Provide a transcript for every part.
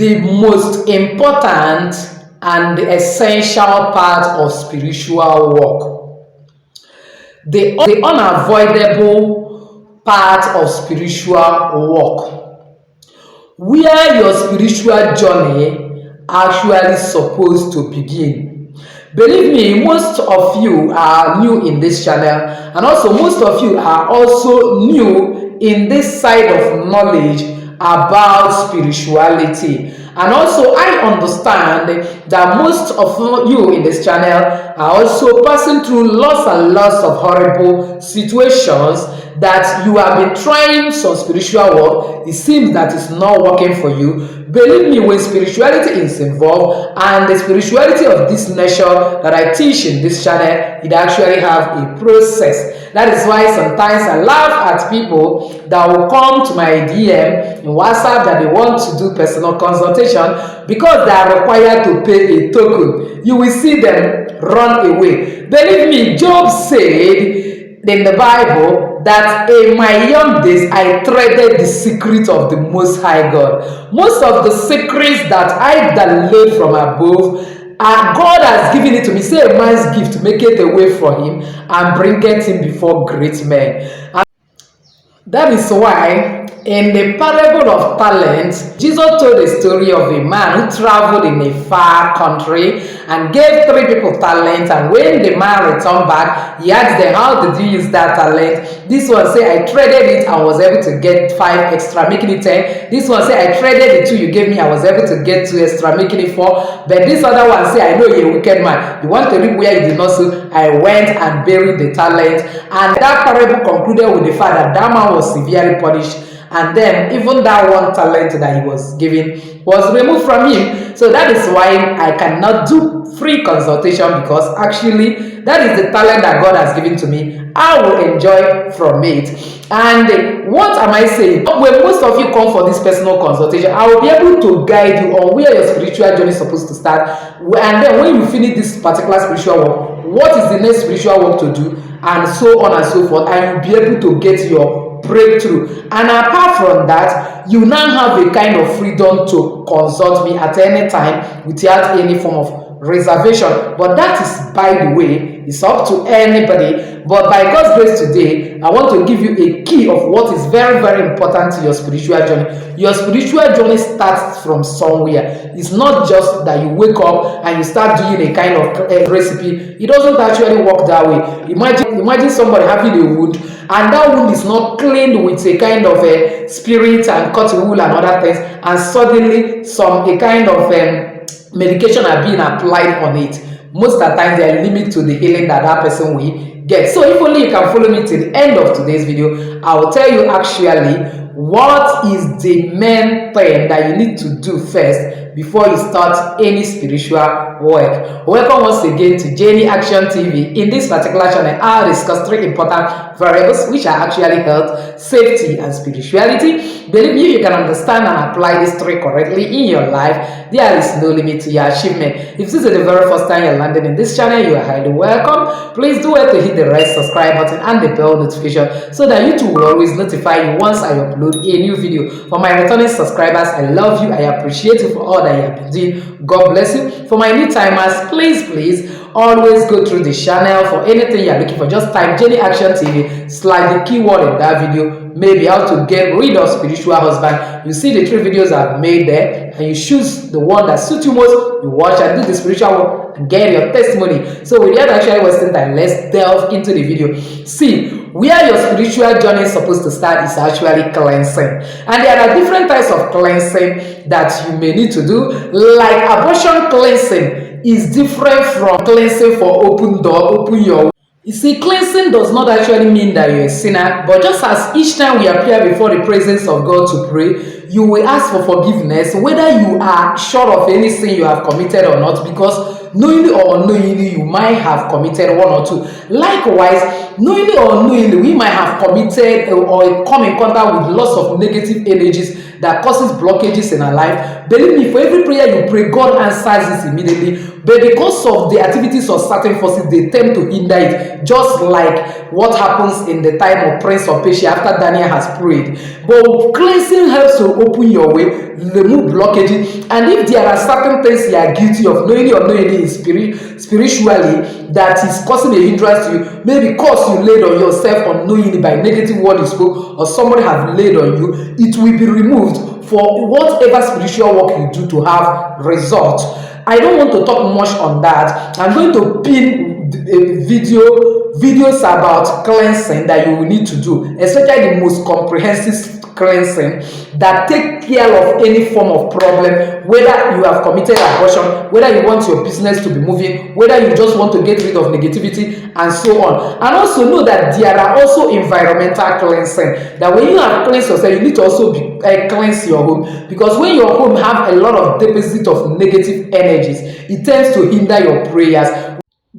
the most important and essential part of spiritual work. The unavoidable part of spiritual work, where your spiritual journey actually supposed to begin. Believe me, most of you are new in this channel, and also most of you are also new in this side of knowledge about spirituality. And also I understand that most of you in this channel are also passing through lots and lots of horrible situations, that you have been trying some spiritual work, it seems that it's not working for you. Believe me, when spirituality is involved, and the spirituality of this nature that I teach in this channel, it actually have a process. That is why sometimes I laugh at people that will come to my DM in WhatsApp that they want to do personal consultation, because they are required to pay a token. You will see them run away. Believe me, Job said in the Bible that in my young days I treaded the secret of the Most High God. Most of the secrets that I download from above, God has given it to me. Say a man's gift, make it a way for him and bring it him before great men. And that is why in the parable of talents, Jesus told the story of a man who traveled in a far country and gave 3 people talents. And when the man returned back, he asked them, how did you use that talent? This one said, I traded it and was able to get 5 extra, making it 10. This one said, I traded the 2 you gave me, I was able to get 2 extra, making it 4. But this other one said, I know you're a wicked man. You want to reap where you did not sow. I went and buried the talent. And that parable concluded with the fact that that man was severely punished. And then even that 1 talent that he was given was removed from him. So that is why I cannot do free consultation, because actually that is the talent that God has given to me. I will enjoy from it. And what am I saying? When most of you come for this personal consultation, I will be able to guide you on where your spiritual journey is supposed to start. And then when you finish this particular spiritual work, what is the next spiritual work to do, and so on and so forth. And you'll be able to get your breakthrough. And apart from that, you now have a kind of freedom to consult me at any time without any form of reservation. But that is, by the way, it's up to anybody. But by God's grace today, I want to give you a key of what is very, very important to your spiritual journey. Your spiritual journey starts from somewhere. It's not just that you wake up and you start doing a kind of recipe. It doesn't actually work that way. Imagine somebody having a wound, and that wound is not cleaned with a kind of a spirit and cotton wool and other things, and suddenly a kind of medication are being applied on it. Most of the time there are limits to the healing that person will get. So if only you can follow me till the end of today's video, I will tell you actually what is the main thing that you need to do first before you start any spiritual work. Welcome once again to Jenny Action TV. In this particular channel, I'll discuss 3 important variables, which are actually health, safety, and spirituality. Believe me, you can understand and apply these 3 correctly in your life. There is no limit to your achievement. If this is the very first time you're landing in this channel, you are highly welcome. Please do well to hit the red subscribe button and the bell notification so that YouTube will always notify you once I upload a new video. For my returning subscribers, I love you. I appreciate you for all that you have been doing. God bless you. For my new timers, please always go through the channel. For anything you're looking for, just type Jenny Action TV / the keyword in that video, maybe how to get rid of spiritual husband. You see the 3 videos I've made there, and you choose the one that suits you most. You watch and do the spiritual work and get your testimony. So without actually wasting time, let's delve into the video. See, where your spiritual journey is supposed to start is actually cleansing. And there are different types of cleansing that you may need to do. Like abortion cleansing is different from cleansing for open door, open your. You see, cleansing does not actually mean that you're a sinner, but just as each time we appear before the presence of God to pray, you will ask for forgiveness, whether you are sure of any sin you have committed or not, because knowingly or unknowingly you might have committed 1 or 2. Likewise, knowingly or unknowingly we might have committed or come in contact with lots of negative energies that causes blockages in our life. Believe me, for every prayer you pray, God answers this immediately. But because of the activities of certain forces, they tend to hinder it, just like what happens in the time of Prince of Persia after Daniel has prayed. But cleansing helps to open your way, remove blockages, and if there are certain things you are guilty of, knowingly or unknowingly, spiritually, that is causing a hindrance to you, maybe cause you laid on yourself unknowingly by negative word you spoke or somebody have laid on you, it will be removed for whatever spiritual work you do to have result. I don't want to talk much on that. I'm going to pin a videos about cleansing that you will need to do, especially the most comprehensive cleansing that take care of any form of problem, whether you have committed abortion, whether you want your business to be moving, whether you just want to get rid of negativity and so on. And also know that there are also environmental cleansing, that when you have cleansed yourself, you need to also cleanse your home, because when your home have a lot of deposit of negative energies, it tends to hinder your prayers.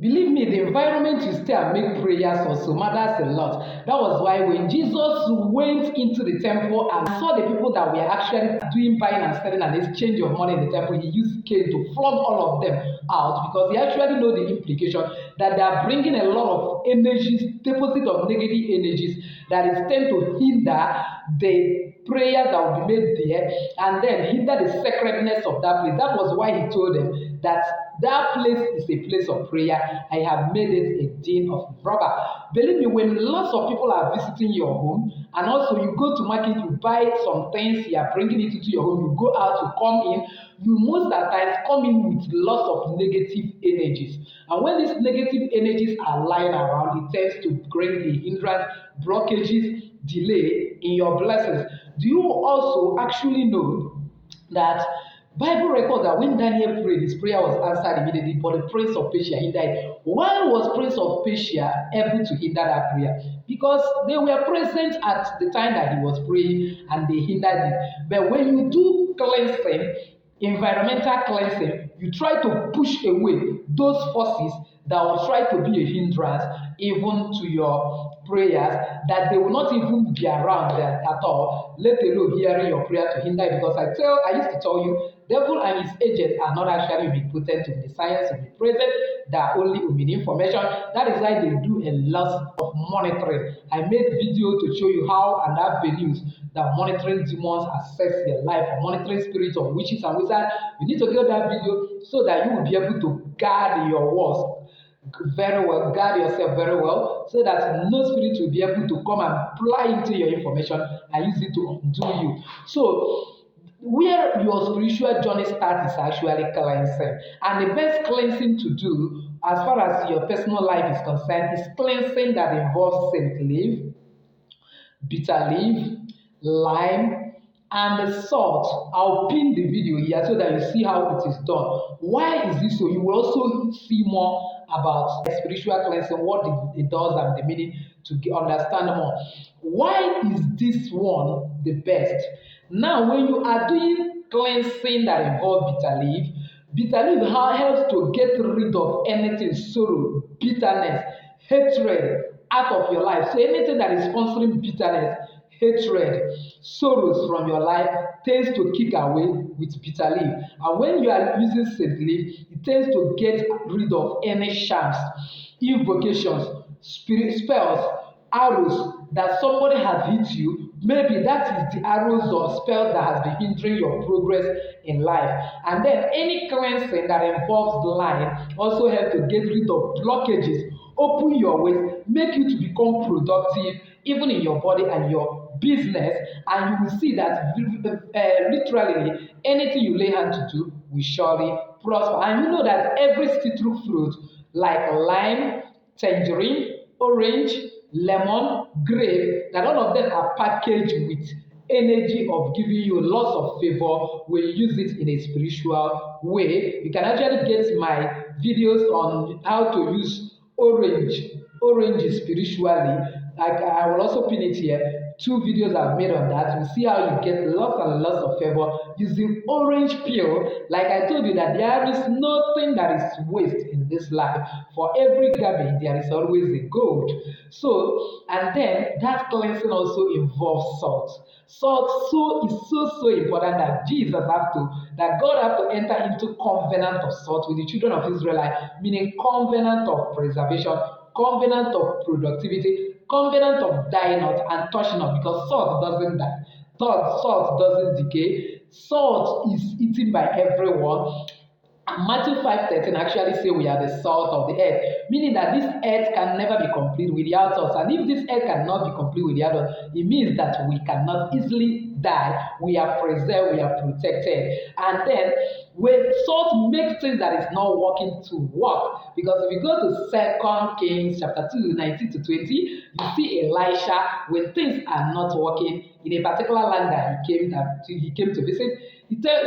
Believe me, the environment you stay and make prayers also matters a lot. That was why when Jesus went into the temple and saw the people that were actually doing buying and selling and exchange of money in the temple, he used cane to flog all of them out, because he actually know the implication that they are bringing a lot of energies, deposit of negative energies that is tend to hinder the prayers that will be made there, and then hinder the sacredness of that place. That was why he told them that that place is a place of prayer. I have made it a den of robber. Believe me, when lots of people are visiting your home, and also you go to market, you buy some things, you are bringing it into your home, you go out, you come in, you most at times come in with lots of negative energies. And when these negative energies are lying around, it tends to bring a hindrance, blockages, delay in your blessings. Do you also actually know that Bible records that when Daniel prayed, his prayer was answered immediately, but the prince of Persia hindered. Why was prince of Persia able to hinder that prayer? Because they were present at the time that he was praying and they hindered it. But when you do cleansing, environmental cleansing, you try to push away those forces that will try to be a hindrance even to your prayers, that they will not even be around there at all, let alone hearing your prayer to hinder it. Because I used to tell you, devil and his agents are not actually omnipotent in the science of the present, they are only information. That is why they do a lot of monitoring. I made video to show you how and have venues that monitoring demons access your life, or monitoring spirits of witches and wizards. You need to get that video so that you will be able to guard your walls very well, guard yourself very well, so that no spirit will be able to come and pry into your information and use it to undo you. So where your spiritual journey starts is actually cleansing, and the best cleansing to do as far as your personal life is concerned is cleansing that involves saint leaf, bitter leaf, lime, and the salt. I'll pin the video here so that you see how it is done. Why is this so? You will also see more about spiritual cleansing, what it does, and the meaning to understand more. Why is this one the best? Now, when you are doing cleansing that involves bitter leaf helps to get rid of anything, sorrow, bitterness, hatred out of your life. So anything that is sponsoring bitterness, hatred, sorrows from your life tends to kick away with bitter leaf. And when you are using saint leaf, it tends to get rid of any charms, invocations, spirit spells, arrows that somebody has hit you. Maybe that is the arrows or spells that has been hindering your progress in life. And then any cleansing that involves lying also help to get rid of blockages, open your ways, make you to become productive even in your body and your business, and you will see that literally anything you lay hand to do will surely prosper. And you know that every citrus fruit like lime, tangerine, orange, lemon, grape, that all of them are packaged with energy of giving you lots of favor when you use it in a spiritual way. You can actually get my videos on how to use orange spiritually. Like I will also pin it here. two videos I've made on that. You see how you get lots and lots of favor using orange peel. Like I told you that there is nothing that is waste in this life. For every garbage, there is always a gold. So, and then that cleansing also involves salt. Salt so important that that God have to enter into covenant of salt with the children of Israel, meaning covenant of preservation, covenant of productivity, covenant of dying not and touching not, because salt doesn't die. Salt doesn't decay. Salt is eaten by everyone. And Matthew 5:13 actually say we are the salt of the earth, meaning that this earth can never be complete without us. And if this earth cannot be complete without us, it means that we cannot easily die. We are preserved, we are protected. And then when salt makes things that is not working to work, because if you go to 2 Kings chapter 2, 19 to 20, you see Elisha when things are not working in a particular land that he came to visit.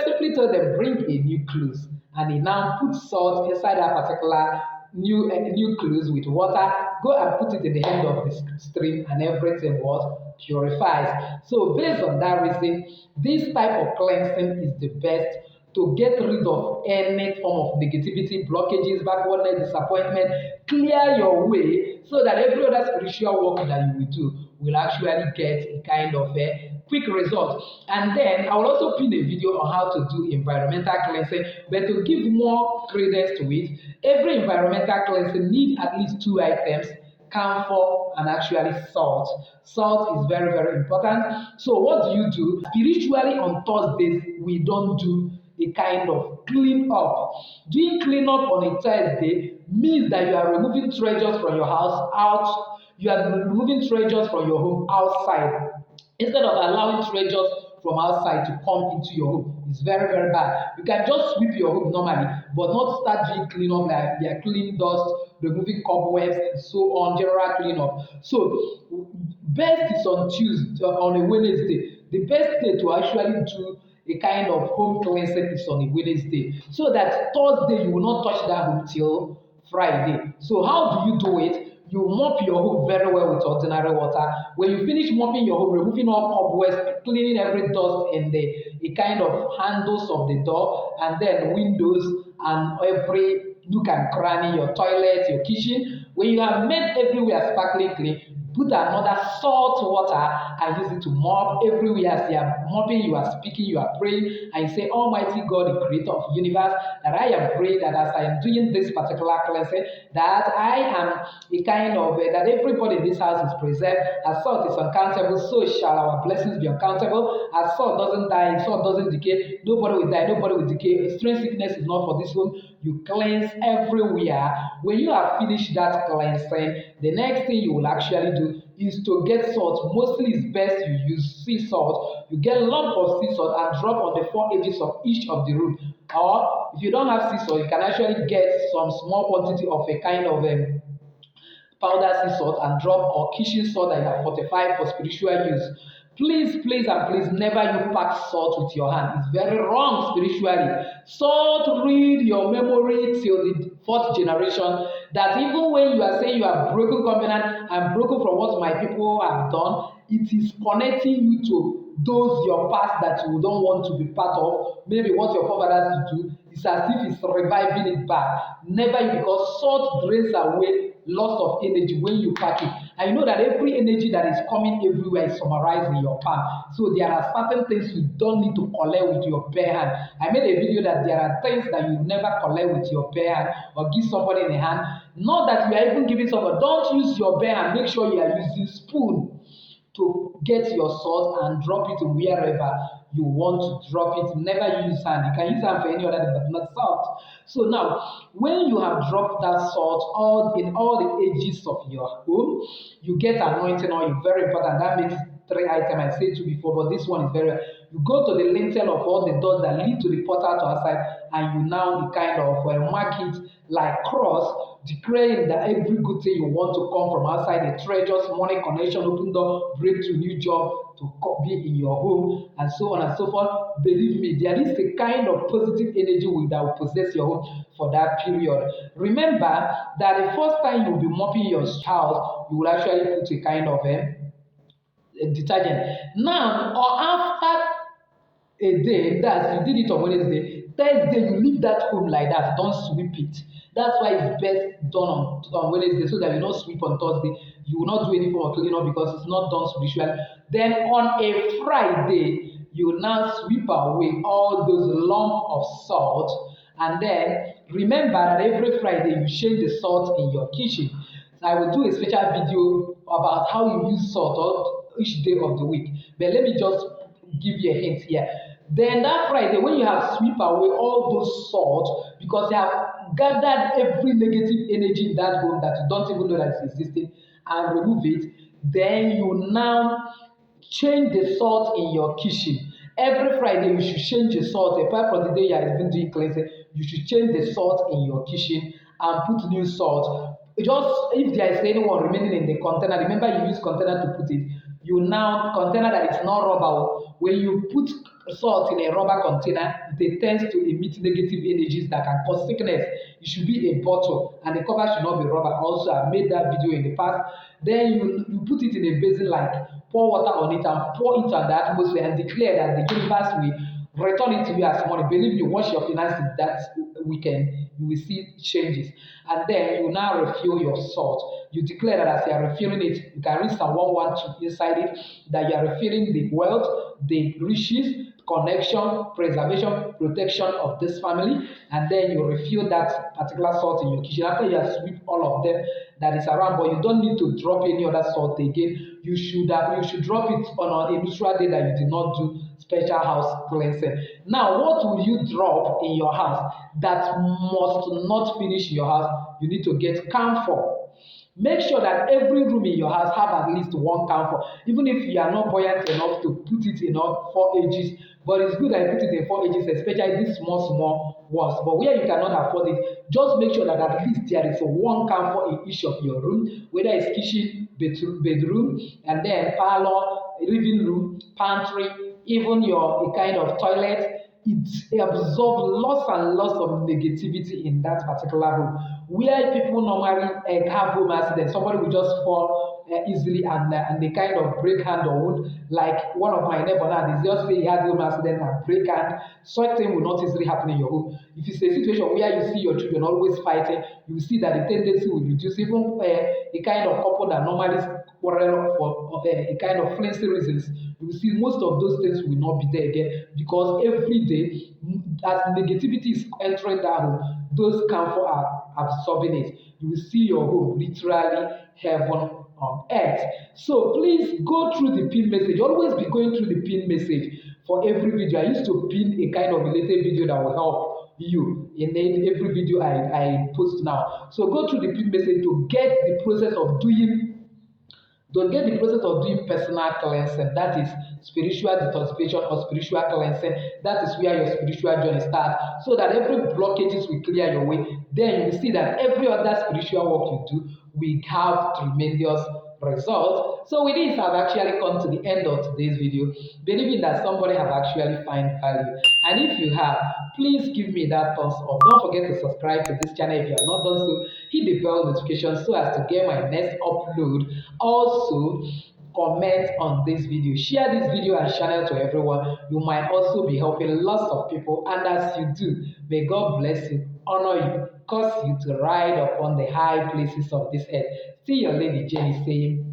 Simply told them, bring a new clothes. And he now put salt inside that particular new clothes with water. Go and put it in the end of the stream, and everything was purifies. So based on that reason, this type of cleansing is the best to get rid of any form of negativity, blockages, backwardness, disappointment. Clear your way so that every other spiritual work that you will do will actually get a kind of a quick result. And then I will also pin a video on how to do environmental cleansing, but to give more credence to it, every environmental cleansing need at least two items: camphor and actually salt. Salt is very, very important. So what do you do? Spiritually on Thursdays, we don't do a kind of clean up. Doing clean up on a Thursday means that you are removing treasures from your house out, you are removing treasures from your home outside, instead of allowing treasures from outside to come into your home. It's very, very bad. You can just sweep your home normally, but not start doing clean up like they are cleaning dust, removing cobwebs, and so on, general clean up. So best is on Tuesday, on a Wednesday. The best day to actually do a kind of home cleansing is on a Wednesday, so that Thursday you will not touch that home till Friday. So how do you do it? You mop your home very well with ordinary water. When you finish mopping your home, removing all cobwebs, cleaning every dust in the kind of handles of the door, and then windows, and every nook and cranny, your toilet, your kitchen. When you have made everywhere sparkling clean, put another salt water and use it to mop everywhere. As you are mopping, you are speaking, you are praying, and you say, Almighty God, the creator of the universe, that I am praying that as I am doing this particular cleansing, that I am a kind of, that everybody in this house is preserved. As salt is uncountable, so shall our blessings be uncountable. As salt doesn't die, salt doesn't decay, nobody will die, nobody will decay. A strange sickness is not for this home. You cleanse everywhere. When you have finished that cleansing, the next thing you will actually do is to get salt. Mostly it's best you use sea salt. You get a lump of sea salt and drop on the four edges of each of the room. Or if you don't have sea salt, you can actually get some small quantity of a kind of powder sea salt and drop, or kitchen salt that you have fortified for spiritual use. Please, please, and please, never you pack salt with your hand. It's very wrong spiritually. Salt read your memory till the fourth generation. That even when you are saying you have broken covenant and broken from what my people have done, it is connecting you to those your past that you don't want to be part of. Maybe what your forefathers do. It's as if it's reviving it back. Never, because salt drains away loss of energy when you pack it. And you know that every energy that is coming everywhere is summarized in your palm. So there are certain things you don't need to collect with your bare hand. I made a video that there are things that you never collect with your bare hand or give somebody in the hand. Not that you are even giving someone. Don't use your bare hand. Make sure you are using spoon to get your salt and drop it wherever you want to drop it. Never use hand. You can use hand for any other thing, but not salt. So now, when you have dropped that salt in all the edges of your home, you get anointing oil. Very important. That makes three items I said to before, but this one is very. You go to the lintel of all the doors that lead to the portal to outside, and you now kind of mark it like cross, declaring that every good thing you want to come from outside, the treasures, money, connection, open door, breakthrough, new job, to be in your home, and so on and so forth. Believe me, there is a kind of positive energy that will possess your home for that period. Remember that the first time you'll be mopping your house, you will actually put a kind of detergent. Now or after a day, that's you did it on Wednesday, Thursday you leave that home like that, don't sweep it. That's why it's best done on Wednesday, so that you don't sweep on Thursday. You will not do any form of cleaning up because it's not done spiritually. Then on a Friday, you will now sweep away all those lump of salt. And then remember that every Friday you change the salt in your kitchen. So I will do a special video about how you use salt each day of the week. But let me just give you a hint here. Then that Friday, when you have sweep away all those salt, because you have gathered every negative energy in that home that you don't even know that it's existing, and remove it, then you now change the salt in your kitchen. Every Friday, you should change the salt. Apart from the day you are even doing cleansing, you should change the salt in your kitchen and put new salt. Just if there is anyone remaining in the container, remember you use container to put it. You now container that is not rubber. When you put salt in a rubber container, it tends to emit negative energies that can cause sickness. It should be a bottle, and the cover should not be rubber. Also, I made that video in the past. Then you put it in a basin, like pour water on it and pour it on the atmosphere and declare that the universe will return it to you as money. Believe me, once your finances that weekend, you will see changes. And then you now refill your salt. You declare that as you are refilling it, you can read Psalm 112 inside it, that you are refilling the wealth, the riches, connection, preservation, protection of this family, and then you refill that particular salt in your kitchen after you have sweep all of them that is around. But you don't need to drop any other salt again. You should drop it on a neutral day that you did not do special house cleansing. Now, what will you drop in your house that must not finish in your house? You need to get camphor. Make sure that every room in your house have at least one camphor, even if you are not buoyant enough to put it in 4 edges. But it's good that you put it in 4 edges, especially these small ones. But where you cannot afford it, just make sure that at least there is one camphor in each of your room, whether it's kitchen, bedroom, and then parlor, living room, pantry, even your a kind of toilet. It absorbs lots and lots of negativity in that particular room. Where people normally have home accidents, somebody will just fall easily and they kind of break hand or wound. Like one of my neighbor now, they just say he had home accident and break hand. Such thing will not easily happen in your home. If it's a situation where you see your children always fighting, you will see that the tendency will reduce. Even the kind of couple that normally quarrel for a kind of flimsy reasons, you will see most of those things will not be there again, because every day as negativity is entering that home, those camphor are absorbing it. You will see your home literally heaven on earth. So please go through the pin message. Always be going through the pin message for every video. I used to pin a kind of related video that will help you in every video I post now. So go through the pin message to get the process of doing personal cleansing, that is spiritual detoxification or spiritual cleansing. That is where your spiritual journey starts, so that every blockages will clear your way. Then you will see that every other spiritual work you do will have tremendous results. So with this, I've actually come to the end of today's video, believing that somebody have actually find value. And if you have, please give me that thumbs up. Don't forget to subscribe to this channel if you have not done so. Hit the bell notification so as to get my next upload. Also, comment on this video, share this video and channel to everyone. You might also be helping lots of people, and as you do, may God bless you, honor you, cause you to ride upon the high places of this earth. See your lady Jenny saying